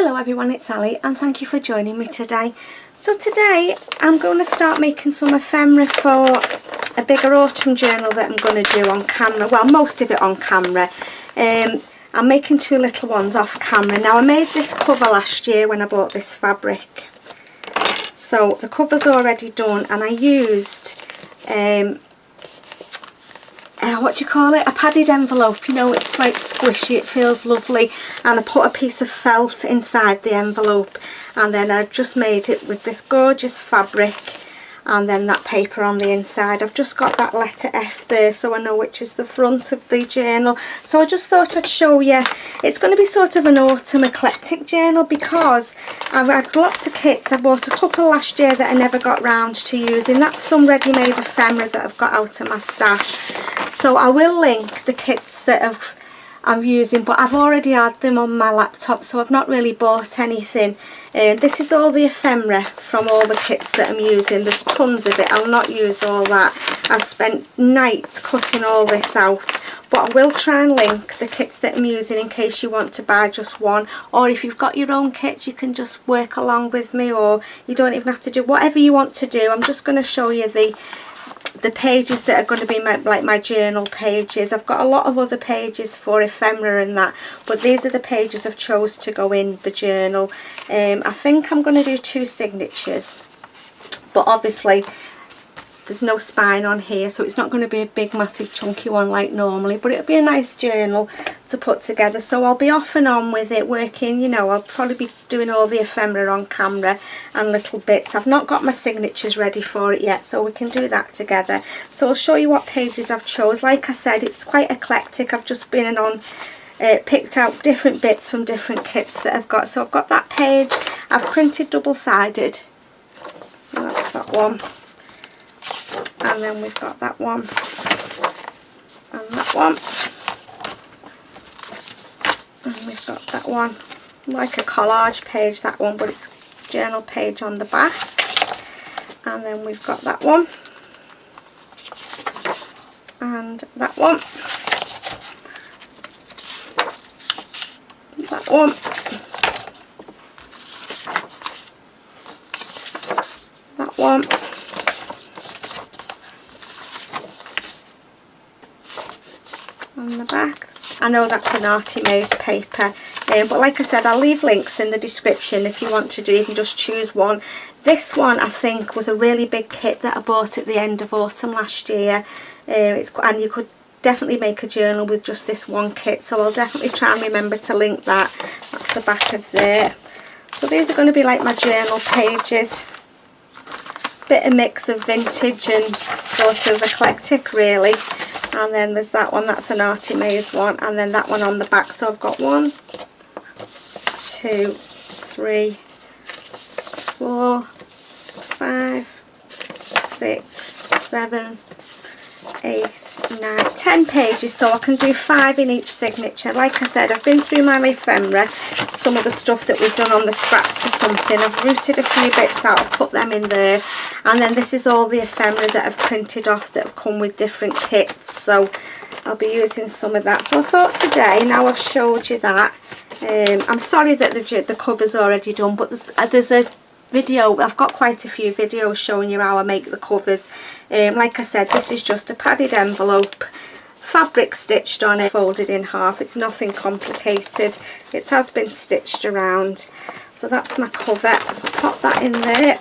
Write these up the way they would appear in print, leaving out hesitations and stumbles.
Hello everyone, it's Ali and thank you for joining me today. So today I'm going to start making some ephemera for a bigger autumn journal that I'm going to do on camera. Well, most of it on camera. I'm making two little ones off camera. Now I made this cover last year when I bought this fabric. So the cover's already done and I used what do you call it, a padded envelope. You know, it's quite squishy, it feels lovely, and I put a piece of felt inside the envelope and then I just made it with this gorgeous fabric and then that paper on the inside. I've just got that letter F there so I know which is the front of the journal. So I just thought I'd show you. It's going to be sort of an autumn eclectic journal because I've had lots of kits. I bought a couple last year that I never got round to using. That's some ready-made ephemera that I've got out of my stash. So I will link the kits that I'm using, but I've already had them on my laptop, so I've not really bought anything. This is all the ephemera from all the kits that I'm using. There's tons of it. I'll not use all that. I've spent nights cutting all this out, but I will try and link the kits that I'm using in case you want to buy just one, or if you've got your own kits you can just work along with me, or you don't even have to do whatever you want to do. I'm just going to show you the pages that are going to be my journal pages. I've got a lot of other pages for ephemera and that, but these are the pages I've chose to go in the journal. I think I'm going to do 2 signatures, but obviously there's no spine on here, so it's not going to be a big massive chunky one like normally, but it'll be a nice journal to put together. So I'll be off and on with it, working, you know, I'll probably be doing all the ephemera on camera and little bits. I've not got my signatures ready for it yet, so we can do that together. So I'll show you what pages I've chose. Like I said, it's quite eclectic. I've just been on picked out different bits from different kits that I've got. So I've got that page. I've printed double-sided. That's that one. And then we've got that one and that one, and we've got that one, like a collage page, that one, but it's journal page on the back. And then we've got that one and that one, that one, that one, on the back. I know that's an Arty Maze paper, but like I said, I'll leave links in the description if you want to do. You can just choose one. This one I think was a really big kit that I bought at the end of autumn last year, and you could definitely make a journal with just this one kit, so I'll definitely try and remember to link that. That's the back of there. So these are going to be like my journal pages. Bit of mix of vintage and sort of eclectic really. And then there's that one, that's an Arty Maze one, and then that one on the back. So I've got 1, 2, 3, 4, 5, 6, 7, 8, 9, 10 pages, so I can do 5 in each signature. Like I said, I've been through my ephemera, some of the stuff that we've done on the scraps to something. I've rooted a few bits out, I've put them in there, and then this is all the ephemera that I've printed off that have come with different kits, so I'll be using some of that. So I thought today, now I've showed you that, I'm sorry that the cover's already done, but there's a video, I've got quite a few videos showing you how I make the covers. Like I said, this is just a padded envelope, fabric stitched on it, folded in half. It's nothing complicated. It has been stitched around. So that's my cover. So I'll pop that in there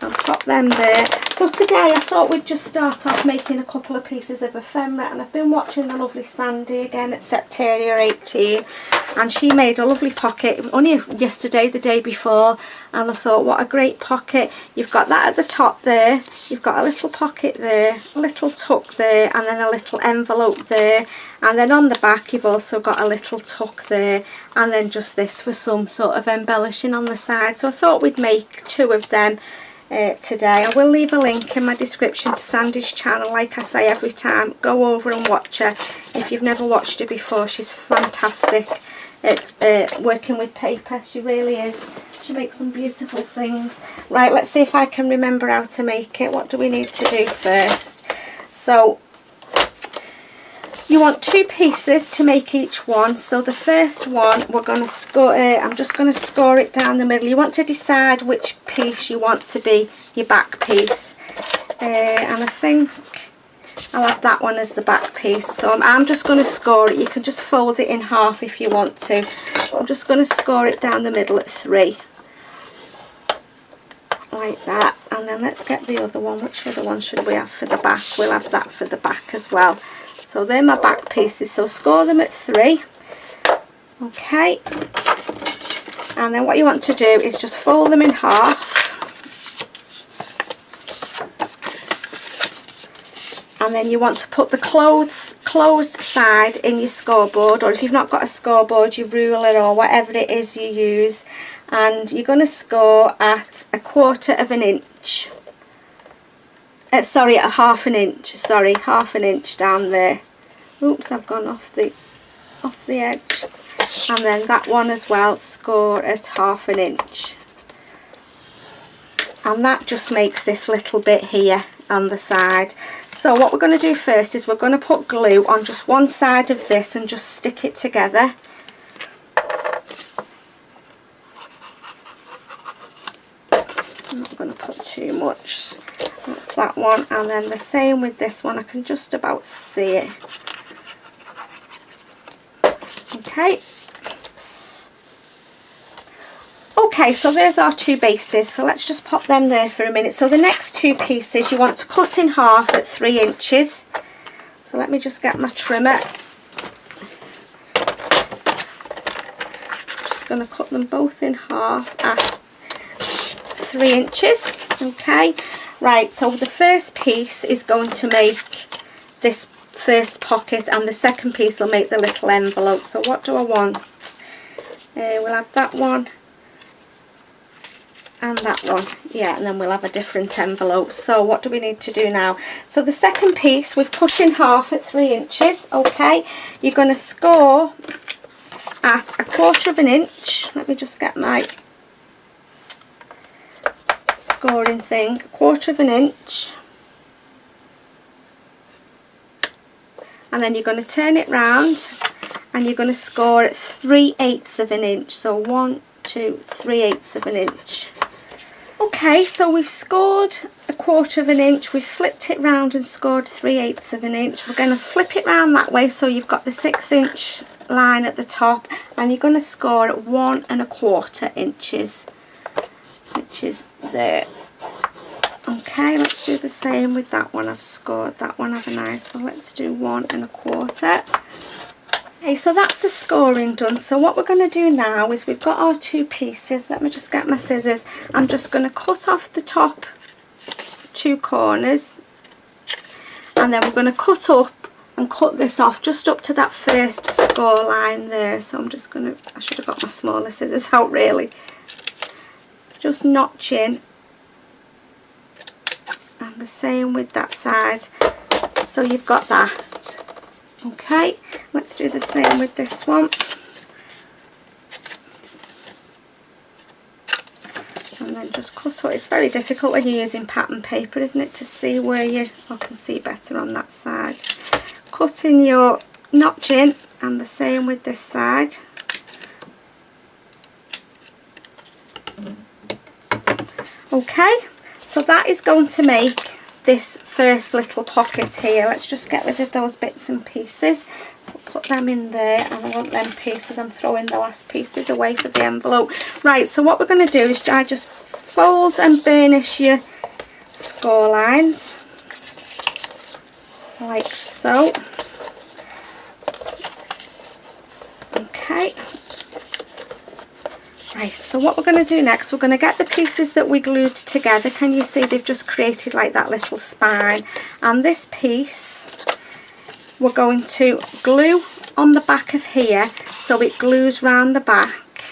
and pop them there. So today I thought we'd just start off making a couple of pieces of ephemera, and I've been watching the lovely Sandy again at Septeria 18, and she made a lovely pocket only yesterday, the day before, and I thought what a great pocket. You've got that at the top there, you've got a little pocket there, a little tuck there, and then a little envelope there, and then on the back you've also got a little tuck there, and then just this for some sort of embellishing on the side. So I thought we'd make 2 of them today. I will leave a link in my description to Sandy's channel. Like I say every time, go over and watch her if you've never watched her before. She's fantastic at working with paper, she really is. She makes some beautiful things. Right, let's see if I can remember how to make it. What do we need to do first? So You want 2 pieces to make each one. So the first one we're going to score, I'm just going to score it down the middle. You want to decide which piece you want to be your back piece. And I think I'll have that one as the back piece. So I'm just going to score it. You can just fold it in half if you want to. I'm just going to score it down the middle at 3. Like that. And then let's get the other one. Which other one should we have for the back? We'll have that for the back as well. So they're my back pieces, so score them at 3. Okay, and then what you want to do is just fold them in half, and then you want to put the closed side in your scoreboard, or if you've not got a scoreboard, your ruler or whatever it is you use, and you're going to score at 1/4 inch. Sorry, at 1/2 inch. Sorry, 1/2 inch down there. Oops, I've gone off the edge. And then that one as well, score at 1/2 inch. And that just makes this little bit here on the side. So what we're going to do first is we're going to put glue on just one side of this and just stick it together. I'm not going to put too much. That's that one, and then the same with this one. I can just about see it. Okay, so there's our 2 bases, so let's just pop them there for a minute. So the next 2 pieces you want to cut in half at 3 inches. So let me just get my trimmer. Just going to cut them both in half at 3 inches. Okay, right, so the first piece is going to make this first pocket, and the second piece will make the little envelope. So what do I want? We'll have that one and that one, yeah, and then we'll have a different envelope. So what do we need to do now? So the second piece we've cut in half at 3 inches. Okay, you're going to score at 1/4 inch. Let me just get my scoring thing. 1/4 inch, and then you're going to turn it round and you're going to score at 3/8 inch. So 1, 2, 3/8 inch. Okay, so we've scored 1/4 inch, we've flipped it round and scored 3/8 inch. We're going to flip it round that way so you've got the 6 inch line at the top, and you're going to score at 1 1/4 inches, which is there. Okay, let's do the same with that one. I've scored that one, haven't I? So let's do 1 1/4. Okay, so that's the scoring done. So what we're going to do now is we've got our 2 pieces. Let me just get my scissors. I'm just going to cut off the top 2 corners, and then we're going to cut up and cut this off just up to that first score line there. So I'm just going to, I should have got my smaller scissors out really. Just notch in, and the same with that side. So you've got that. Okay, let's do the same with this one. And then just cut out. It's very difficult when you're using pattern paper, isn't it, to see where you, I can see better on that side. Cut in your notch in, and the same with this side. Okay, so that is going to make this first little pocket here. Let's just get rid of those bits and pieces. So put them in there, and I want them pieces. I'm throwing the last pieces away for the envelope. Right, so what we're going to do is I just fold and burnish your score lines like so. Okay. Right, so what we're going to do next, we're going to get the pieces that we glued together. Can you see they've just created like that little spine? And this piece we're going to glue on the back of here so it glues round the back,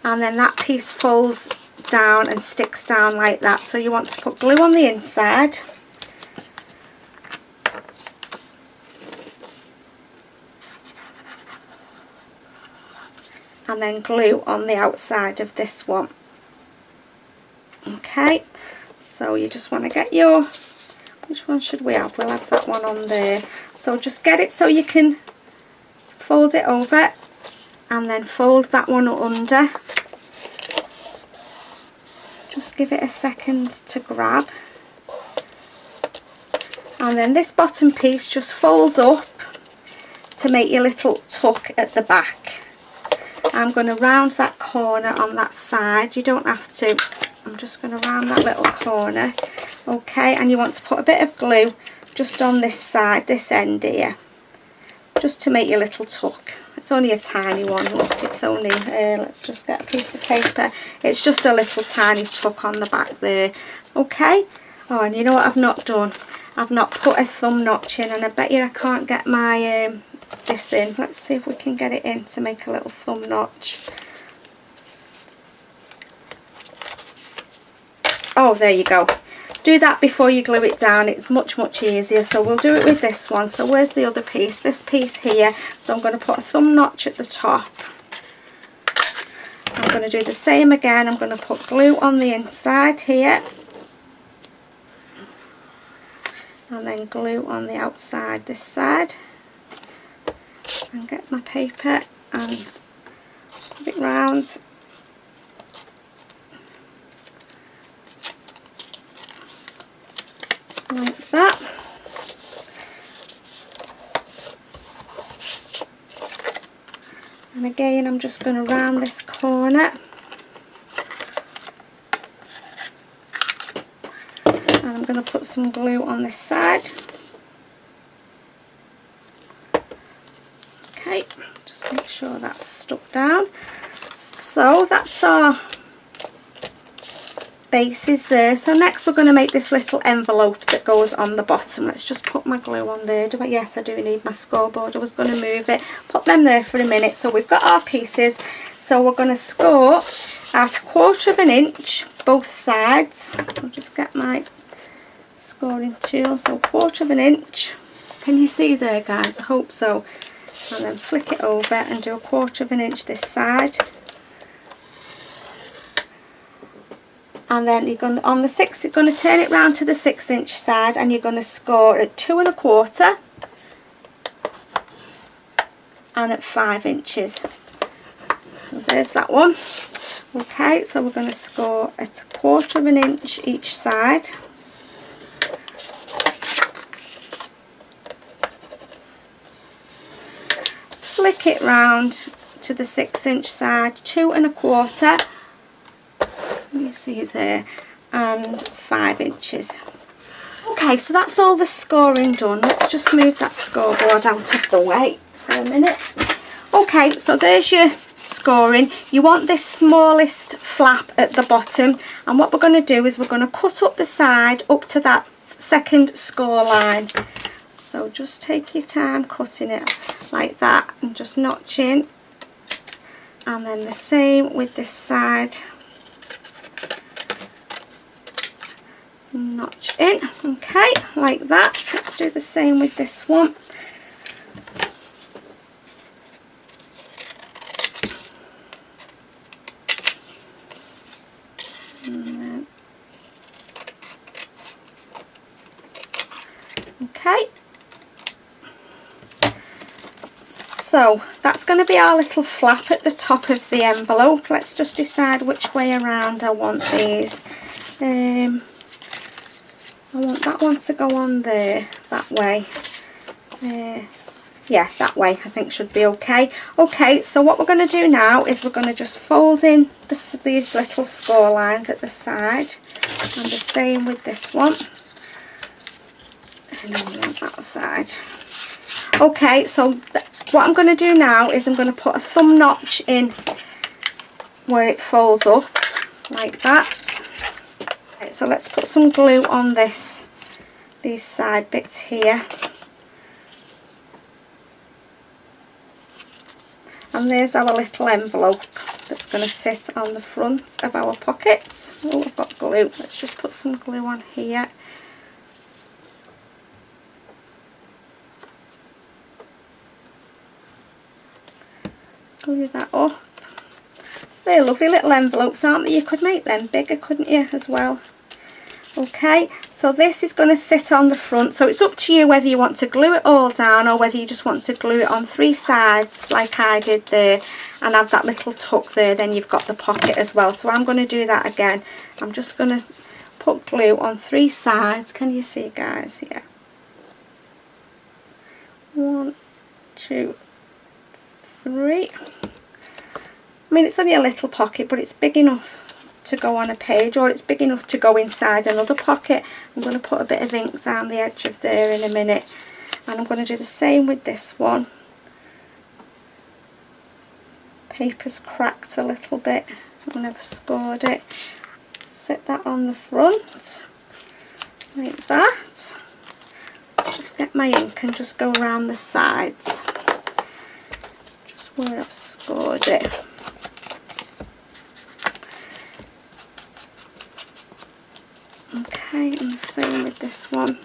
and then that piece folds down and sticks down like that. So you want to put glue on the inside, and then glue on the outside of this one. Okay, so you just want to get your Which one should we have? We'll have that one on there. So just get it so you can fold it over and then fold that one under. Just give it a second to grab. And then this bottom piece just folds up to make your little tuck at the back. I'm going to round that corner on that side. You don't have to. I'm just going to round that little corner. Okay, and you want to put a bit of glue just on this side, this end here, just to make your little tuck. It's only a tiny one, look, it's only, let's just get a piece of paper. It's just a little tiny tuck on the back there. Okay, oh, and you know what I've not done? I've not put a thumb notch in, and I bet you I can't get my this in. Let's see if we can get it in to make a little thumb notch. Oh, there you go. Do that before you glue it down. It's much easier. So we'll do it with this one. So where's the other piece? This piece here. So I'm going to put a thumb notch at the top. I'm going to do the same again. I'm going to put glue on the inside here. And then glue on the outside this side. And get my paper and put it round. Like that. And again, I'm just going to round this corner. And I'm going to put some glue on this side. Okay, just make sure that's stuck down. So that's our bases there. So next we're going to make this little envelope that goes on the bottom. Let's just put my glue on there. Yes, I do need my scoreboard. I was going to move it. Put them there for a minute. So we've got our pieces. So we're going to score at 1/4 inch both sides. So I'll just get my scoring tool. So 1/4 inch. Can you see there, guys? I hope so. And then flick it over and do 1/4 inch this side. And then you're going to, on the you're going to turn it round to the 6-inch side, and you're going to score at 2 1/4 and at 5 inches. So there's that one. Okay, so we're going to score at 1/4 inch each side. Flick it round to the 6-inch side, 2 1/4. You see there, and 5 inches. Okay, so that's all the scoring done. Let's just move that scoreboard out of the way for a minute. Okay, so there's your scoring. You want this smallest flap at the bottom, and what we're going to do is we're going to cut up the side up to that second score line. So just take your time cutting it like that and just notching, and then the same with this side. Notch in, okay, like that. Let's do the same with this one. And then, okay. So that's going to be our little flap at the top of the envelope. Let's just decide which way around I want these. I want that one to go on there, that way. Yeah, that way I think should be okay. Okay, so what we're going to do now is we're going to just fold in these little score lines at the side, and the same with this one, and then on that side. Okay, so what I'm going to do now is I'm going to put a thumb notch in where it folds up, like that. So let's put some glue on these side bits here, and there's our little envelope that's going to sit on the front of our pockets. Oh, I've got glue. Let's just put some glue on here. Glue that up. They're lovely little envelopes, aren't they? You could make them bigger, couldn't you, as well? Okay, so this is going to sit on the front, so it's up to you whether you want to glue it all down or whether you just want to glue it on 3 sides like I did there and have that little tuck there. Then you've got the pocket as well, so I'm going to do that again. I'm just going to put glue on 3 sides. Can you see, guys? Yeah, 1, 2, 3. I mean, it's only a little pocket, but it's big enough to go on a page, or it's big enough to go inside another pocket. I'm going to put a bit of ink down the edge of there in a minute, and I'm going to do the same with this one. Paper's cracked a little bit, I've never scored it. Set that on the front like that. Let's just get my ink and just go around the sides just where I've scored it. Okay, and the same with this one.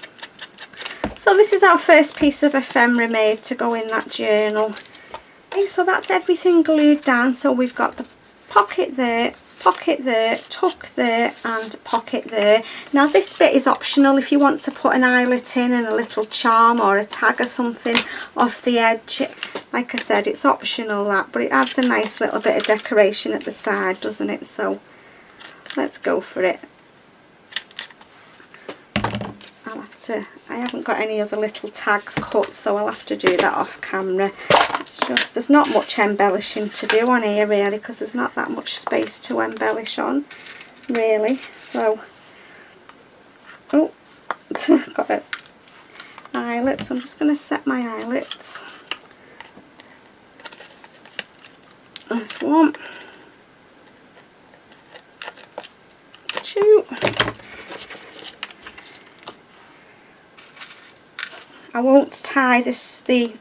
So this is our first piece of ephemera made to go in that journal. Okay, so that's everything glued down. So we've got the pocket there, tuck there and pocket there. Now this bit is optional if you want to put an eyelet in and a little charm or a tag or something off the edge. Like I said, it's optional that, but it adds a nice little bit of decoration at the side, doesn't it? So let's go for it. I haven't got any other little tags cut, so I'll have to do that off camera. It's just, there's not much embellishing to do on here really, because there's not that much space to embellish on really. So, oh, got an eyelet, so I'm just going to set my eyelets. There's 1, 2. I won't tie the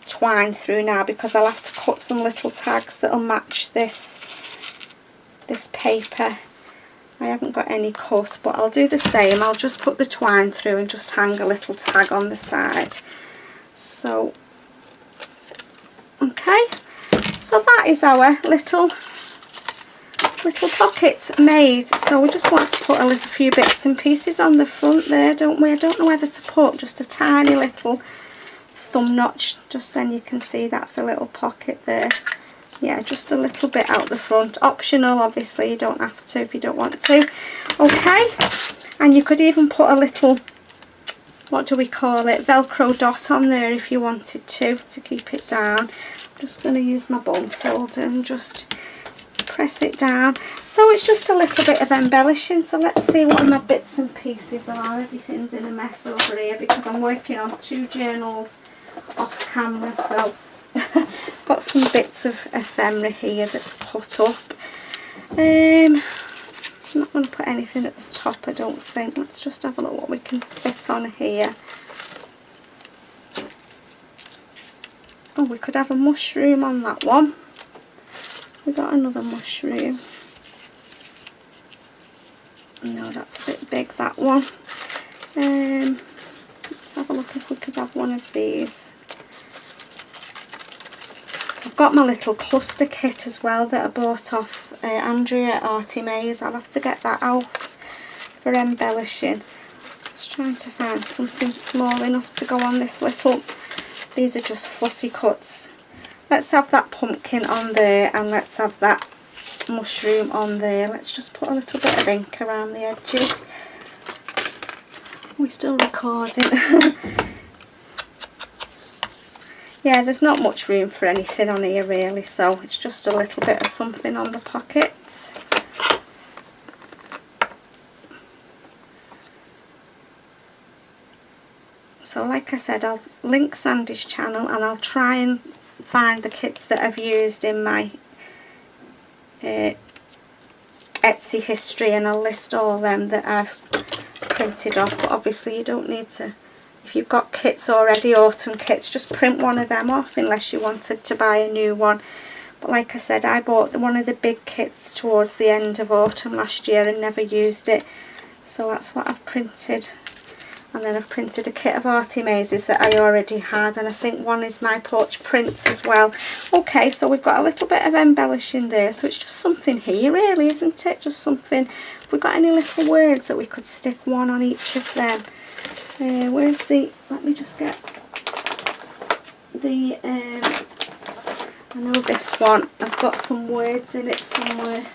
twine through now because I'll have to cut some little tags that'll match this paper. I haven't got any cut, but I'll do the same. I'll just put the twine through and just hang a little tag on the side. So, okay, so that is our little pockets made. So we just want to put a few bits and pieces on the front there, don't we? I don't know whether to put just a tiny little thumb notch, just then you can see that's a little pocket there. Yeah, just a little bit out the front. Optional, obviously, you don't have to if you don't want to. Okay, and you could even put a little, what do we call it, Velcro dot on there if you wanted to keep it down. I'm just going to use my bone folder and just press it down. So it's just a little bit of embellishing. So let's see what my bits and pieces are. Everything's in a mess over here because I'm working on 2 journals off camera, so got some bits of ephemera here that's cut up. I'm not going to put anything at the top, I don't think. Let's just have a look what we can fit on here. Oh, we could have a mushroom on that one. We got another mushroom. No, that's a bit big, that one. Let's have a look if we could have one of these. I've got my little cluster kit as well that I bought off Andrea at Artie Mays. I'll have to get that out for embellishing. Just trying to find something small enough to go on this little. These are just fussy cuts. Let's have that pumpkin on there and let's have that mushroom on there. Let's just put a little bit of ink around the edges. We're still recording. Yeah, there's not much room for anything on here really, so it's just a little bit of something on the pockets. So like I said, I'll link Sandy's channel and I'll try and find the kits that I've used in my Etsy history, and I'll list all them that I've printed off. But obviously you don't need to, if you've got kits already, autumn kits, just print one of them off unless you wanted to buy a new one. But like I said, I bought one of the big kits towards the end of autumn last year and never used it, so that's what I've printed And then I've printed a kit of Arty Mazes that I already had, and I think one is my porch prints as well. Okay, so we've got a little bit of embellishing there, so it's just something here really, isn't it? Just something. If we've got any little words that we could stick one on each of them. Where's the, let me just get the, I know this one has got some words in it somewhere.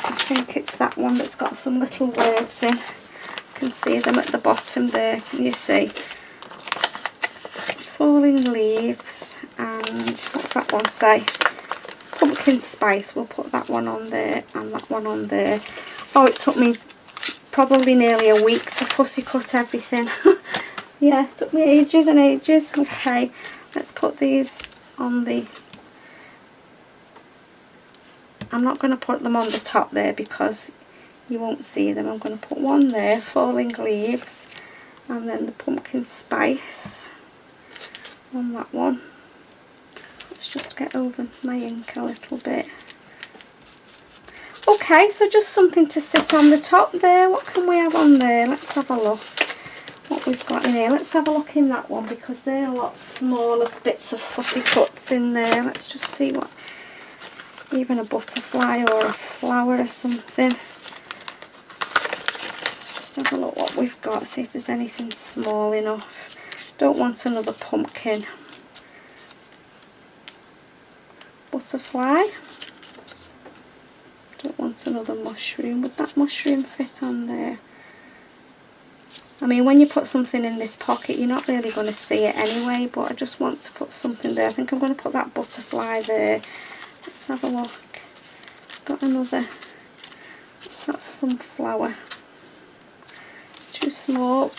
I think it's that one that's got some little words in. You can see them at the bottom there, can you see? Falling leaves, and what's that one say? Pumpkin spice. We'll put that one on there and that one on there. Oh, it took me probably nearly a week to fussy cut everything. Yeah, it took me ages and ages. Okay, let's put these on the, I'm not going to put them on the top there because you won't see them. I'm going to put one there, falling leaves, and then the pumpkin spice on that one. Let's just get over my ink a little bit. Okay, so just something to sit on the top there. What can we have on there? Let's have a look what we've got in here. Let's have a look in that one because they're a lot smaller bits of fussy cuts in there. Let's just see what, even a butterfly or a flower or something. Let's just have a look what we've got, see if there's anything small enough. Don't want another pumpkin. Butterfly. Don't want another mushroom. Would that mushroom fit on there? I mean, when you put something in this pocket, you're not really going to see it anyway, but I just want to put something there. I think I'm going to put that butterfly there. Let's have a look. Got another, what's that, sunflower? Too small.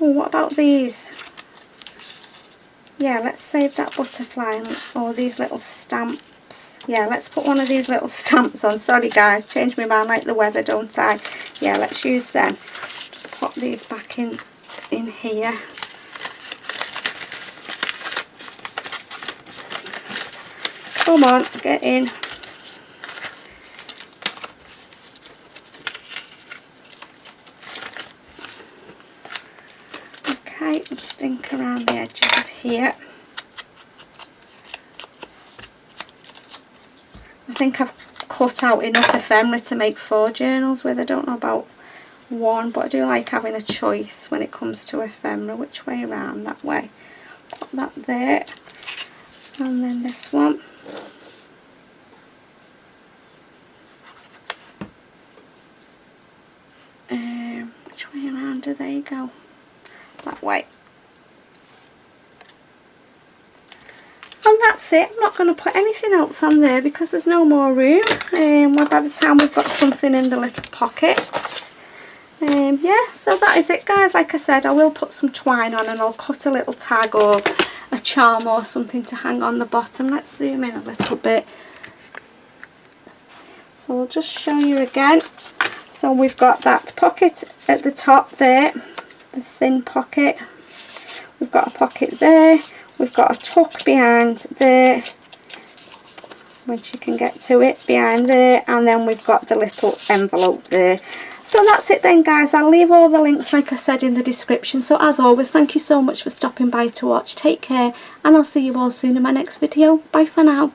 Oh, what about these? Yeah, let's save that butterfly or these little stamps. Yeah, let's put one of these little stamps on. Sorry guys, change my mind like the weather, don't I? Yeah, let's use them. Just pop these back in here. Come on, get in. Okay, I'll just ink around the edges of here. I think I've cut out enough ephemera to make 4 journals with. I don't know about 1, but I do like having a choice when it comes to ephemera. Which way around? That way. Put that there. And then this one. Which way around do they go? That way. And that's it. I'm not going to put anything else on there because there's no more room. Well, by the time we've got something in the little pockets. Yeah, so that is it guys. Like I said, I will put some twine on and I'll cut a little tag or a charm or something to hang on the bottom. Let's zoom in a little bit. So I'll just show you again. So we've got that pocket at the top there, the thin pocket. We've got a pocket there. We've got a tuck behind there, which you can get to it, behind there, and then we've got the little envelope there. So that's it then guys. I'll leave all the links like I said in the description. So as always, thank you so much for stopping by to watch. Take care and I'll see you all soon in my next video. Bye for now.